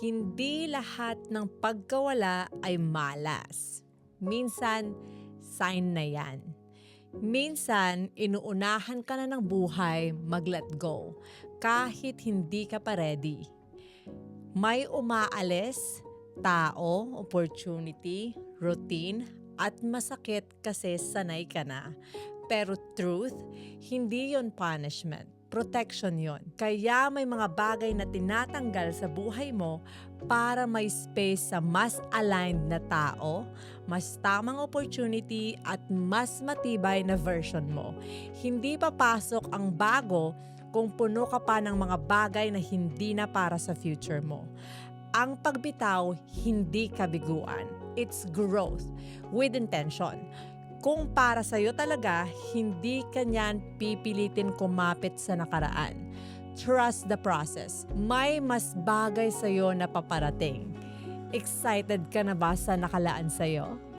Hindi lahat ng pagkawala ay malas. Minsan, sign na yan. Minsan, inuunahan ka na ng buhay mag-let go kahit hindi ka pa ready. May umaalis, tao, opportunity, routine, at masakit kasi sanay ka na. Pero truth, hindi yon punishment. Protection yon. Kaya may mga bagay na tinatanggal sa buhay mo para may space sa mas aligned na tao, mas tamang opportunity at mas matibay na version mo. Hindi papasok ang bago kung puno ka pa ng mga bagay na hindi na para sa future mo. Ang pagbitaw, hindi kabiguan. It's growth with intention. Kung para sa'yo talaga, hindi ka niyan pipilitin kumapit sa nakaraan. Trust the process. May mas bagay sa'yo na paparating. Excited ka na ba sa nakalaan sa'yo?